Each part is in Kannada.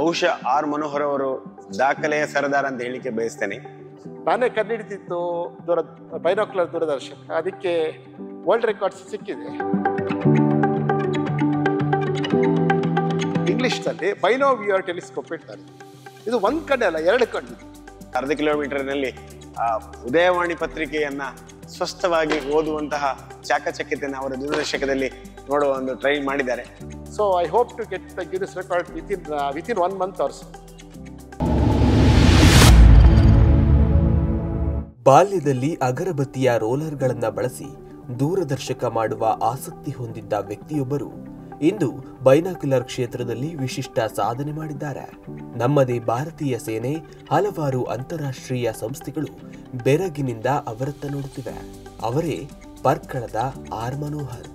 ಬಹುಶಃ ಆರ್ ಮನೋಹರ್ ಅವರು ದಾಖಲೆಯ ಸರದಾರ ಅಂತ ಹೇಳಿಕೆ ಬಯಸ್ತೇನೆ. ನಾನೇ ಕಂಡುಹಿಡಿದಿದ್ದು ಬೈನಾಕ್ಯುಲರ್ ದೂರದರ್ಶಕ, ಅದಕ್ಕೆ ವರ್ಲ್ಡ್ ರೆಕಾರ್ಡ್ಸ್ ಸಿಕ್ಕಿದೆ. ಇಂಗ್ಲಿಷ್ನಲ್ಲಿ ಬೈನೋವಿಯರ್ ಟೆಲಿಸ್ಕೋಪ್ ಇಡ್ತಾರೆ. ಇದು ಒಂದು ಕಣ್ಣೆ ಅಲ್ಲ, ಎರಡು ಕಣ್ಣು. ಅರ್ಧ ಕಿಲೋಮೀಟರ್ನಲ್ಲಿ ಉದಯವಾಣಿ ಪತ್ರಿಕೆಯನ್ನ ಸ್ಪಷ್ಟವಾಗಿ ಓದುವಂತಹ ಚಾಕಚಕ್ಯತೆಯನ್ನು ಅವರ ದೂರದರ್ಶಕದಲ್ಲಿ ನೋಡುವ ಒಂದು ಟ್ರೈ ಮಾಡಿದ್ದಾರೆ. So I hope to get the Guinness record within 1 month or so. ಬಾಲ್ಯದಲ್ಲಿ ಅಗರಬತ್ತಿಯ ರೋಲರ್ಗಳನ್ನು ಬಳಸಿ ದೂರದರ್ಶಕ ಮಾಡುವ ಆಸಕ್ತಿ ಹೊಂದಿದ್ದ ವ್ಯಕ್ತಿಯೊಬ್ಬರು ಇಂದು ಬೈನಾಕ್ಯುಲರ್ ಕ್ಷೇತ್ರದಲ್ಲಿ ವಿಶಿಷ್ಟ ಸಾಧನೆ ಮಾಡಿದ್ದಾರೆ. ನಮ್ಮದೇ ಭಾರತೀಯ ಸೇನೆ, ಹಲವಾರು ಅಂತಾರಾಷ್ಟ್ರೀಯ ಸಂಸ್ಥೆಗಳು ಬೆರಗಿನಿಂದ ಅವರತ್ತ ನೋಡುತ್ತಿವೆ. ಅವರೇ ಪರ್ಕಳದ ಆರ್ ಮನೋಹರ್.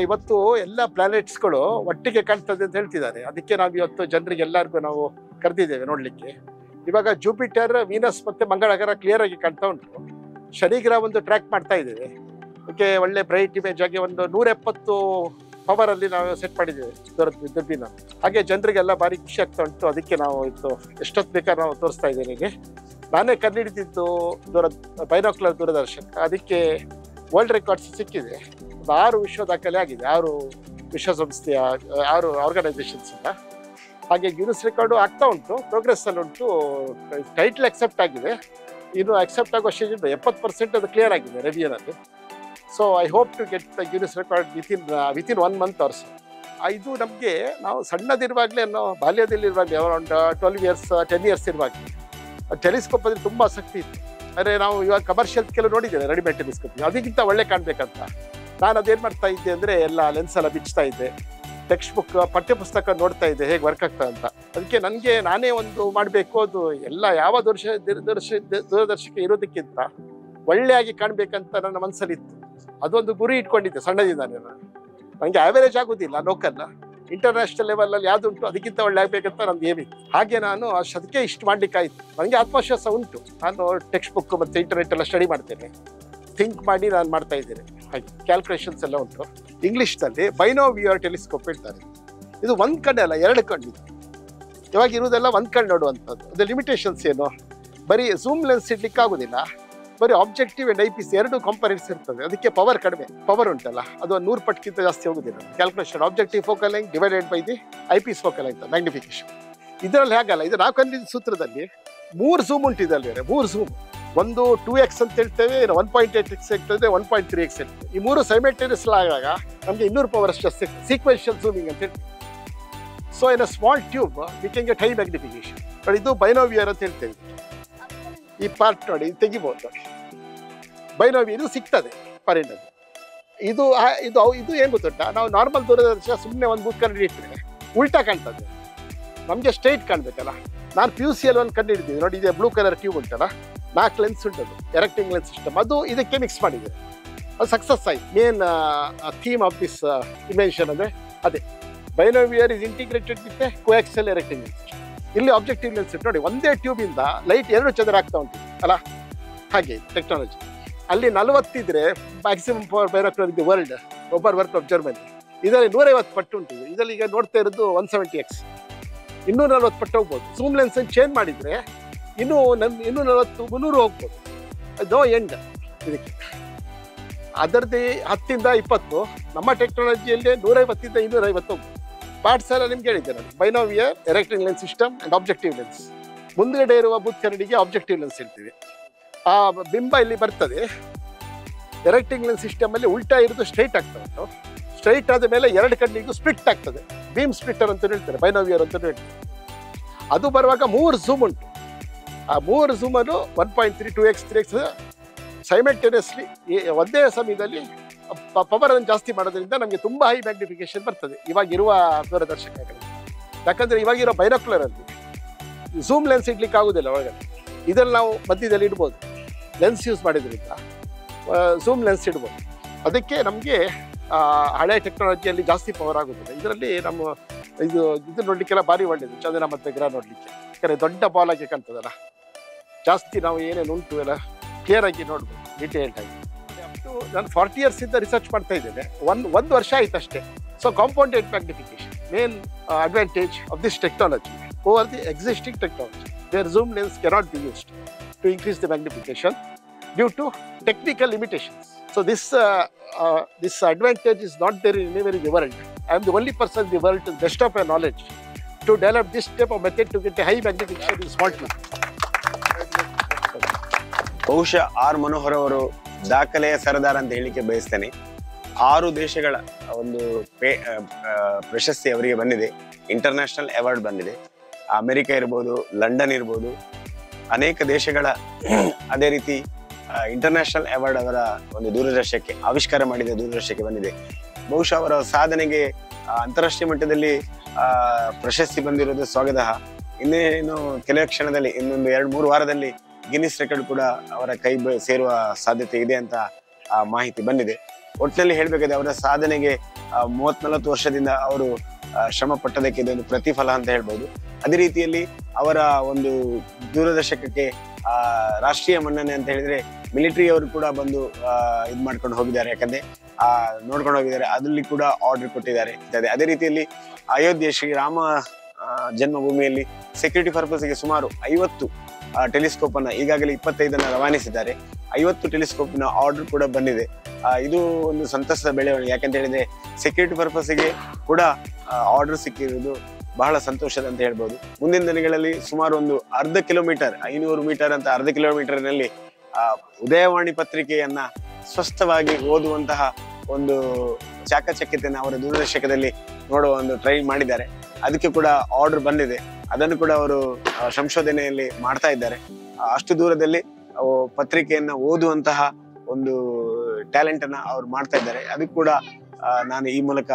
ಇವತ್ತು ಎಲ್ಲ ಪ್ಲಾನೆಟ್ಸ್ಗಳು ಒಟ್ಟಿಗೆ ಕಾಣ್ತದೆ ಅಂತ ಹೇಳ್ತಿದ್ದಾರೆ. ಅದಕ್ಕೆ ನಾವು ಇವತ್ತು ಜನರಿಗೆ ಎಲ್ಲರಿಗೂ ನಾವು ಕರೆದಿದ್ದೇವೆ ನೋಡ್ಲಿಕ್ಕೆ. ಇವಾಗ ಜೂಪಿಟರ್, ವೀನಸ್ ಮತ್ತೆ ಮಂಗಳ ಗ್ರಹ ಕ್ಲಿಯರ್ ಆಗಿ ಕಾಣ್ತಾ ಉಂಟು. ಶನಿ ಗ್ರಹ ಒಂದು ಟ್ರ್ಯಾಕ್ ಮಾಡ್ತಾ ಇದ್ದೇವೆ. ಅದಕ್ಕೆ ಒಳ್ಳೆ ಬ್ರೈಟ್ ಇಮೇಜ್ ಆಗಿ ಒಂದು 170 ಪವರ್ ಅಲ್ಲಿ ನಾವು ಸೆಟ್ ಮಾಡಿದ್ದೇವೆ ದುರ್ಬಿನ. ಹಾಗೆ ಜನರಿಗೆಲ್ಲ ಭಾರಿ ಖುಷಿ ಆಗ್ತಾ ಉಂಟು. ಅದಕ್ಕೆ ನಾವು ಇದು ಎಷ್ಟೊತ್ತು ಬೇಕಾದ್ರೆ ನಾವು ತೋರಿಸ್ತಾ ಇದ್ದೇನೆ. ನಾನೇ ಕಂಡುಹಿಡಿದಿದ್ದು ಬೈನಾಕ್ಯುಲರ್ ದೂರದರ್ಶಕ, ಅದಕ್ಕೆ ವರ್ಲ್ಡ್ ರೆಕಾರ್ಡ್ಸ್ ಸಿಕ್ಕಿದೆ. 6 ವಿಶ್ವ ದಾಖಲೆ ಆಗಿದೆ, 6 ವಿಶ್ವಸಂಸ್ಥೆಯ 6 ಆರ್ಗನೈಸೇಷನ್ಸ್ ಇಂದ. ಹಾಗೆ ಗಿನ್ನಿಸ್ ರೆಕಾರ್ಡು ಆಗ್ತಾ ಉಂಟು, ಪ್ರೋಗ್ರೆಸ್ ಅಲ್ಲಿ ಉಂಟು. ಟೈಟಲ್ ಅಕ್ಸೆಪ್ಟ್ ಆಗಿದೆ, ಇನ್ನು ಅಕ್ಸೆಪ್ಟ್ ಆಗೋ ಸ್ಟೇಜ್ 70% ಅದು ಕ್ಲಿಯರ್ ಆಗಿದೆ ರಿವ್ಯೂನ್ ಅಲ್ಲಿ. So I hope to get the Guinness record within 1 month or so. ಇದು ನಮಗೆ ನಾವು ಸಣ್ಣದಿರುವಾಗಲೇ, ನಾವು ಬಾಲ್ಯದಲ್ಲಿರುವಾಗಲೇ ಅರೌಂಡ್ 12 years 10 years ಇರುವಾಗಲೇ ಟೆಲಿಸ್ಕೋಪ್ ಅಲ್ಲಿ ತುಂಬ ಆಸಕ್ತಿ ಇತ್ತು. ಅಂದರೆ ನಾವು ಇವಾಗ ಕಮರ್ಷಿಯಲ್ ಕೆಲವು ನೋಡಿದ್ದೇವೆ ರೆಡಿಮೇಡ್ ಟೆಲಿಸ್ಕೋಪ್, ಅದಕ್ಕಿಂತ ಒಳ್ಳೆ ಕಾಣಬೇಕಂತ ನಾನು ಅದೇನು ಮಾಡ್ತಾ ಇದ್ದೆ ಅಂದರೆ ಎಲ್ಲ ಲೆನ್ಸ್ ಎಲ್ಲ ಬಿಚ್ತಾ ಇದ್ದೆ, ಟೆಕ್ಸ್ಟ್ ಬುಕ್ ಪಠ್ಯಪುಸ್ತಕ ನೋಡ್ತಾ ಇದ್ದೆ ಹೇಗೆ ವರ್ಕ್ ಆಗ್ತದೆ ಅಂತ. ಅದಕ್ಕೆ ನನಗೆ ನಾನೇ ಒಂದು ಮಾಡಬೇಕು, ಅದು ಎಲ್ಲ ಯಾವ ದೂರದರ್ಶಕ ಇರೋದಕ್ಕಿಂತ ಒಳ್ಳೆಯಾಗಿ ಕಾಣಬೇಕಂತ ನನ್ನ ಮನಸ್ಸಲ್ಲಿ ಇತ್ತು. ಅದೊಂದು ಗುರಿ ಇಟ್ಕೊಂಡಿದ್ದೆ ಸಣ್ಣದಿಂದಾನೆ. ನನಗೆ ಆವರೇಜ್ ಆಗೋದಿಲ್ಲ, ಲೋಕಲ್ ಇಂಟರ್ನ್ಯಾಷನಲ್ ಲೆವೆಲಲ್ಲಿ ಯಾವುದುಂಟು ಅದಕ್ಕಿಂತ ಒಳ್ಳೆ ಆಗಬೇಕಂತ ನಂದು ಏನಿತ್ತು. ಹಾಗೆ ನಾನು ಅದಕ್ಕೆ ಇಷ್ಟು ಮಾಡಲಿಕ್ಕಾಯಿತು. ನನಗೆ ಆತ್ಮವಿಶ್ವಾಸ ಉಂಟು. ನಾನು ಟೆಕ್ಸ್ಟ್ ಬುಕ್ ಮತ್ತು ಇಂಟರ್ನೆಟ್ ಎಲ್ಲ ಸ್ಟಡಿ ಮಾಡ್ತೇನೆ, ಥಿಂಕ್ ಮಾಡಿ ನಾನು ಮಾಡ್ತಾ ಇದ್ದೇನೆ. ಹಾಗೆ ಕ್ಯಾಲ್ಕುಲೇಷನ್ಸ್ ಎಲ್ಲ ಉಂಟು. ಇಂಗ್ಲಿಷ್ನಲ್ಲಿ ಬೈನೋವಿಯರ್ ಟೆಲಿಸ್ಕೋಪ್ ಇಡ್ತಾರೆ. ಇದು ಒಂದು ಕಣ್ಣೆ ಅಲ್ಲ, ಎರಡು ಕಣ್ಣು. ಇವಾಗ ಇರುವುದೆಲ್ಲ ಒಂದು ಕಣ್ಣು ನೋಡುವಂಥದ್ದು. ಅದು ಲಿಮಿಟೇಷನ್ಸ್ ಏನು, ಬರೀ ಝೂಮ್ ಲೆನ್ಸ್ ಇಡ್ಲಿಕ್ಕೆ ಆಗೋದಿಲ್ಲ, ಬರೀ ಆಬ್ಜೆಕ್ಟಿವ್ ಅಂಡ್ ಐಪೀಸ್ 2 ಕಾಂಪೊನೆಂಟ್ಸ್ ಇರ್ತದೆ. ಅದಕ್ಕೆ ಪವರ್ ಕಡಿಮೆ, ಪವರ್ ಉಂಟಲ್ಲ ಅದು 100 ಪಟ್ಕಿಂತ ಜಾಸ್ತಿ ಹೋಗುದಿಲ್ಲ. Calculation objective focal length divided by the eyepiece focal length magnification. ಇದರಲ್ಲಿ ಹಾಗಲ್ಲ, ಇದು ನಾವು ಕಂಡಿದ್ದ ಸೂತ್ರದಲ್ಲಿ 3 ಝೂಮ್ ಉಂಟು. ಇದರಲ್ಲಿ 3 ಝೂಮ್, ಒಂದು 2x ಅಂತ ಹೇಳ್ತೇವೆ, 1.8x ಹೇಳ್ತೇವೆ, 1.3x ಹೇಳ್ತೇವೆ. ಈ 3 ಸೈಮಲ್ಟೇನಿಯಸ್ ಆದಾಗ ನಮಗೆ 200 ಪವರ್ ಅಷ್ಟು ಜಾಸ್ತಿ ಸೀಕ್ವೆನ್ಷಿಯಲ್ ಝೂಮಿಂಗ್ ಅಂತ ಹೇಳ್ತೇವೆ. So in a small tube we can get high magnification. ನೋಡಿ ಇದು ಬೈನೋವಿಯರ್ ಅಂತ ಹೇಳ್ತೇವೆ. ಈ ಪಾರ್ಟ್ ನೋಡಿ ಇದು ತೆಗಿಬಹುದು ನೋಡಿ, ಬೈನೋವಿಯರ್ ಇದು ಸಿಗ್ತದೆ ಫಾರಿನಲ್ಲಿ. ಇದು ಇದು ಇದು ಏನು ಗೊತ್ತುಂಟ, ನಾವು ನಾರ್ಮಲ್ ದೂರದರ್ಶಕ ಸುಮ್ಮನೆ ಒಂದು ಬೂತ್ ಕಂಡು ಇಟ್ಟರೆ ಉಲ್ಟಾ ಕಾಣ್ತದೆ, ನಮಗೆ ಸ್ಟ್ರೈಟ್ ಕಾಣಬೇಕಲ್ಲ. ನಾನು PUC ಅಲ್ಲಿ ಒಂದು ಕಂಡು ಹಿಡಿದಿದ್ದೆ ನೋಡಿ, ಇದೆ ಬ್ಲೂ ಕಲರ್ ಟ್ಯೂಬ್ ಉಂಟಲ್ಲ, 4 ಲೆನ್ಸ್ ಉಂಟದು, ಎರೆಕ್ಟಿಂಗ್ ಲೆನ್ಸ್ ಸಿಸ್ಟಮ್. ಅದು ಇದಕ್ಕೆ ಮಿಕ್ಸ್ ಮಾಡಿದೆ, ಅದು ಸಕ್ಸಸ್ ಆಯ್ತು. Main theme of this invention ಅಂದರೆ ಅದೇ ಬೈನೋವಿಯರ್ is integrated with ಕೋಆಕ್ಸಿಯಲ್ erecting lens. ಇಲ್ಲಿ ಆಬ್ಜೆಕ್ಟಿವ್ ಲೆನ್ಸ್ ಇಟ್ಟು ನೋಡಿ, ಒಂದೇ ಟ್ಯೂಬಿಂದ ಲೈಟ್ 2 ಚದರ ಆಗ್ತಾ ಉಂಟು ಅಲ್ಲ, ಹಾಗೆ ಟೆಕ್ನಾಲಜಿ. ಅಲ್ಲಿ 40 ಇದ್ರೆ maximum power binocular the world over work of Germany. ಇದರಲ್ಲಿ 150 ಪಟ್ಟು ಉಂಟು. ಇದರಲ್ಲಿ ಈಗ ನೋಡ್ತಾ ಇರೋದು 170x, 240 ಪಟ್ಟು ಹೋಗ್ಬೋದು. ಝೂಮ್ ಲೆನ್ಸ್ ಚೇಂಜ್ ಮಾಡಿದರೆ ಇನ್ನೂ 240 300 ಹೋಗ್ಬೋದು. ಅದು ಎಂಡ್ ಇದಕ್ಕೆ. ಅದರದ್ದು 10 ಇಂದ 20, ನಮ್ಮ ಟೆಕ್ನಾಲಜಿಯಲ್ಲಿ 150 ಇಂದ 250 ಹೋಗ್ಬೋದು. ಪಾರ್ಟ್ಸ್ ಎಲ್ಲ ನಿಮ್ಗೆ ಹೇಳಿದ್ದೆ ನಾನು, binoviewer, erecting lens system and objective lens. ಮುಂದುಗಡೆ ಇರುವ ಬೂತ್ ಕರಡಿಗೆ ಆಬ್ಜೆಕ್ಟಿವ್ ಲೆನ್ಸ್ ಹೇಳ್ತೀವಿ. ಆ ಬಿಂಬ ಇಲ್ಲಿ ಬರ್ತದೆ. ಎರೆಕ್ಟಿಂಗ್ ಲೆನ್ಸ್ ಸಿಸ್ಟಮಲ್ಲಿ ಉಲ್ಟಾ ಇರೋದು ಸ್ಟ್ರೈಟ್ ಆಗ್ತಾ ಉಂಟು. ಸ್ಟ್ರೈಟ್ ಆದ ಮೇಲೆ 2 ಕಣ್ಣಿಗೂ ಸ್ಪ್ಲಿಟ್ ಆಗ್ತದೆ, ಬೀಮ್ ಸ್ಪ್ಲಿಟ್ಟರ್ ಅಂತ ಹೇಳ್ತಾರೆ, ಬೈನೋವಿಯರ್ ಅಂತ ಹೇಳ್ತಾರೆ. ಅದು ಬರುವಾಗ 3 ಝೂಮ್ ಉಂಟು. ಆ 3 ಝೂಮನ್ನು 1.3 2x 3x ಸೈಮಲ್ಟೇನಿಯಸ್ಲಿ ಒಂದೇ ಸಮಯದಲ್ಲಿ ಪವರನ್ನು ಜಾಸ್ತಿ ಮಾಡೋದ್ರಿಂದ ನಮಗೆ ತುಂಬ ಹೈ ಮ್ಯಾಗ್ನಿಫಿಕೇಶನ್ ಬರ್ತದೆ ಇವಾಗಿರುವ ದೂರದರ್ಶಕಗಳು. ಯಾಕಂದರೆ ಇವಾಗಿರೋ ಬೈನಾಕ್ಯುಲರಲ್ಲಿ ಝೂಮ್ ಲೆನ್ಸ್ ಇಡ್ಲಿಕ್ಕೆ ಆಗೋದಿಲ್ಲ ಒಳಗಡೆ. ಇದರಲ್ಲಿ ನಾವು ಮಧ್ಯದಲ್ಲಿ ಇಡ್ಬೋದು, ಲೆನ್ಸ್ ಯೂಸ್ ಮಾಡಿದ್ರಿಂದ ಝೂಮ್ ಲೆನ್ಸ್ ಇಡ್ಬೋದು. ಅದಕ್ಕೆ ನಮಗೆ ಹಳೆ ಟೆಕ್ನಾಲಜಿಯಲ್ಲಿ ಜಾಸ್ತಿ ಪವರ್ ಆಗೋದಿಲ್ಲ. ಇದರಲ್ಲಿ ನಮ್ಮ ಇದು ನೋಡಲಿಕ್ಕೆಲ್ಲ ಭಾರಿ ಒಳ್ಳೆಯದು, ಚಂದ್ರನ ಮತ್ತು ಗ್ರಹ ನೋಡಲಿಕ್ಕೆ. ಯಾಕಂದರೆ ದೊಡ್ಡ ಬಾಲ್ ಆಗಿ ಕಾಣ್ತದಲ್ಲ, ಜಾಸ್ತಿ ನಾವು ಏನೇನು ಉಂಟು ಎಲ್ಲ ಕ್ಲಿಯರ್ ಆಗಿ ನೋಡ್ಬೋದು, ಡೀಟೇಲ್ಡ್ ಆಗಿ. ನಾನು 40 years ಇಂದ ರಿಸರ್ಚ್ ಮಾಡ್ತಾ ಇದ್ದೇನೆ. ಒಂದು ವರ್ಷ ಆಯ್ತು ಅಷ್ಟೇ. So compounded magnification main advantage of this technology. over the existing technology, where zoom lens cannot be used to increase the magnification due to technical limitations. So this advantage is not there anywhere in the world. I am the only person in the world, to the best of my knowledge, to develop this type of method to get a high magnification in small tube. ಬಹುಶಃ ಆರ್ ಮನೋಹರ್ ಅವರು ದಾಖಲೆಯ ಸರದಾರ ಅಂತ ಹೇಳಿಕೆ ಬಯಸ್ತೇನೆ. 6 ದೇಶಗಳ ಒಂದು ಪ್ರಶಸ್ತಿ ಅವರಿಗೆ ಬಂದಿದೆ, ಇಂಟರ್ನ್ಯಾಷನಲ್ ಅವಾರ್ಡ್ ಬಂದಿದೆ. ಅಮೆರಿಕ ಇರ್ಬೋದು, ಲಂಡನ್ ಇರ್ಬೋದು, ಅನೇಕ ದೇಶಗಳ ಅದೇ ರೀತಿ ಇಂಟರ್ನ್ಯಾಷನಲ್ ಅವಾರ್ಡ್ ಅವರ ಒಂದು ದೂರದರ್ಶಕಕ್ಕೆ ಆವಿಷ್ಕಾರ ಮಾಡಿದ ದೂರದರ್ಶಕಕ್ಕೆ ಬಂದಿದೆ. ಬಹುಶಃ ಅವರ ಸಾಧನೆಗೆ ಅಂತಾರಾಷ್ಟ್ರೀಯ ಮಟ್ಟದಲ್ಲಿ ಪ್ರಶಸ್ತಿ ಬಂದಿರೋದು ಸ್ವಾಗತ. ಇನ್ನೇನು ಕೆಲವೇ ಕ್ಷಣದಲ್ಲಿ, ಇನ್ನೊಂದು 2-3 ವಾರದಲ್ಲಿ ಗಿನ್ನಿಸ್ ರೆಕಾರ್ಡ್ ಕೂಡ ಅವರ ಕೈ ಸೇರುವ ಸಾಧ್ಯತೆ ಇದೆ ಅಂತ ಮಾಹಿತಿ ಬಂದಿದೆ. ಒಟ್ಟಿನಲ್ಲಿ ಹೇಳ್ಬೇಕಾದ್ರೆ ಅವರ ಸಾಧನೆಗೆ 30-40 ವರ್ಷದಿಂದ ಅವರು ಶ್ರಮ ಪಟ್ಟದಕ್ಕೆ ಇದೊಂದು ಪ್ರತಿಫಲ ಅಂತ ಹೇಳ್ಬೋದು. ಅದೇ ರೀತಿಯಲ್ಲಿ ಅವರ ಒಂದು ದೂರದರ್ಶಕಕ್ಕೆ ರಾಷ್ಟ್ರೀಯ ಮನ್ನಣೆ ಅಂತ ಹೇಳಿದ್ರೆ ಮಿಲಿಟರಿ ಅವರು ಕೂಡ ಬಂದು ಇದು ಮಾಡ್ಕೊಂಡು ಹೋಗಿದ್ದಾರೆ, ಯಾಕಂದ್ರೆ ನೋಡ್ಕೊಂಡು ಹೋಗಿದ್ದಾರೆ. ಅದರಲ್ಲಿ ಕೂಡ ಆರ್ಡರ್ ಕೊಟ್ಟಿದ್ದಾರೆ. ಅದೇ ರೀತಿಯಲ್ಲಿ ಅಯೋಧ್ಯೆ ಶ್ರೀರಾಮ ಜನ್ಮಭೂಮಿಯಲ್ಲಿ ಸೆಕ್ಯೂರಿಟಿ ಪರ್ಪಸ್ಗೆ ಸುಮಾರು 50 ಟೆಲಿಸ್ಕೋಪ್ ಅನ್ನ ಈಗಾಗಲೇ 25 ರವಾನಿಸಿದ್ದಾರೆ. 50 ಟೆಲಿಸ್ಕೋಪ್ನ ಆರ್ಡರ್ ಕೂಡ ಬಂದಿದೆ. ಇದು ಒಂದು ಸಂತಸದ ಬೆಳವಣಿಗೆ. ಯಾಕಂತ ಹೇಳಿದ್ರೆ ಸೆಕ್ಯೂರಿಟಿ ಪರ್ಪಸ್ಗೆ ಕೂಡ ಆರ್ಡರ್ ಸಿಕ್ಕಿರುವುದು ಬಹಳ ಸಂತೋಷದ ಅಂತ ಹೇಳ್ಬೋದು. ಮುಂದಿನ ದಿನಗಳಲ್ಲಿ ಸುಮಾರು ಒಂದು 1/2 ಕಿಲೋಮೀಟರ್, 500 ಮೀಟರ್ ಅಂತ 1/2 ಕಿಲೋಮೀಟರ್ನಲ್ಲಿ ಉದಯವಾಣಿ ಪತ್ರಿಕೆಯನ್ನ ಸ್ವಸ್ಥವಾಗಿ ಓದುವಂತಹ ಒಂದು ಚಾಕಚಕ್ಯತೆಯನ್ನು ಅವರ ದೂರದರ್ಶಕದಲ್ಲಿ ನೋಡುವ ಒಂದು ಟ್ರೈ ಮಾಡಿದ್ದಾರೆ. ಅದಕ್ಕೆ ಕೂಡ ಆರ್ಡರ್ ಬಂದಿದೆ. ಅದನ್ನು ಕೂಡ ಅವರು ಸಂಶೋಧನೆಯಲ್ಲಿ ಮಾಡ್ತಾ ಇದ್ದಾರೆ. ಅಷ್ಟು ದೂರದಲ್ಲಿ ಪತ್ರಿಕೆಯನ್ನ ಓದುವಂತಹ ಒಂದು ಟ್ಯಾಲೆಂಟ್ ಅನ್ನ ಅವ್ರು ಮಾಡ್ತಾ ಇದ್ದಾರೆ. ಅದಕ್ಕೆ ಕೂಡ ನಾನು ಈ ಮೂಲಕ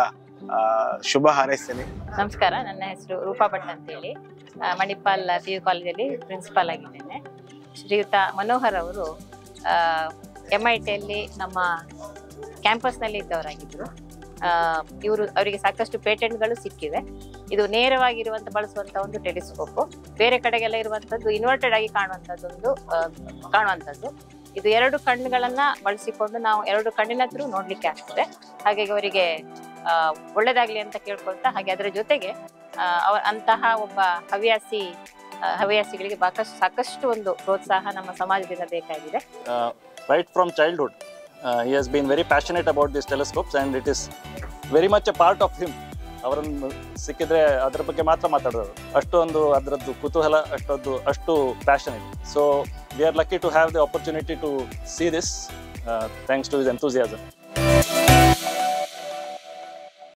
ಶುಭ ಹಾರೈಸ್ತೇನೆ. ನಮಸ್ಕಾರ, ನನ್ನ ಹೆಸರು ರೂಪಾ ಭಟ್ ಅಂತ ಹೇಳಿ, ಮಣಿಪಾಲ್ PU ಕಾಲೇಜಲ್ಲಿ ಪ್ರಿನ್ಸಿಪಾಲ್ ಆಗಿದ್ದೇನೆ. ಶ್ರೀಯುತ ಮನೋಹರ್ ಅವರು MIT ನಮ್ಮ ಕ್ಯಾಂಪಸ್ನಲ್ಲಿ ಇದ್ದವರಾಗಿದ್ದರು. ಅವರಿಗೆ ಸಾಕಷ್ಟು ಪೇಟೆಂಟ್ಗಳು ಸಿಕ್ಕಿವೆ. ಇದು ನೇರವಾಗಿರುವಂತ ಬಳಸುವಂತ ಒಂದು ಟೆಲಿಸ್ಕೋಪ್, ಬೇರೆ ಕಡೆಗೆಲ್ಲ ಇರುವಂತದ್ದು ಇನ್ವರ್ಟೆಡ್ ಆಗಿ ಕಾಣುವಂಥದ್ದು. ಇದು 2 ಕಣ್ಣುಗಳನ್ನ ಬಳಸಿಕೊಂಡು ನಾವು 2 ಕಣ್ಣಿನ ಹತ್ರ ನೋಡ್ಲಿಕ್ಕೆ ಆಗ್ತದೆ. ಹಾಗಾಗಿ ಅವರಿಗೆ ಒಳ್ಳೇದಾಗ್ಲಿ ಅಂತ ಕೇಳ್ಕೊಳ್ತಾ, ಹಾಗೆ ಅದರ ಜೊತೆಗೆ ಅಂತಹ ಒಬ್ಬ ಹವ್ಯಾಸಿಗಳಿಗೆ ಸಾಕಷ್ಟು ಒಂದು ಪ್ರೋತ್ಸಾಹ ನಮ್ಮ ಸಮಾಜದಿಂದ ಬೇಕಾಗಿದೆ. Right from childhood, he has been very passionate about these telescopes and it is very much a part of him. ಅವರನ್ನು ಸಿಕ್ಕಿದ್ರೆ ಅದರ ಬಗ್ಗೆ ಮಾತ್ರ ಮಾತಾಡೋದು, ಅಷ್ಟೊಂದು ಅದರದ್ದು ಕುತೂಹಲ, ಅಷ್ಟು ಪ್ಯಾಷನ್ ಇದೆ. So we are lucky to have the opportunity to see this thanks to his enthusiasm.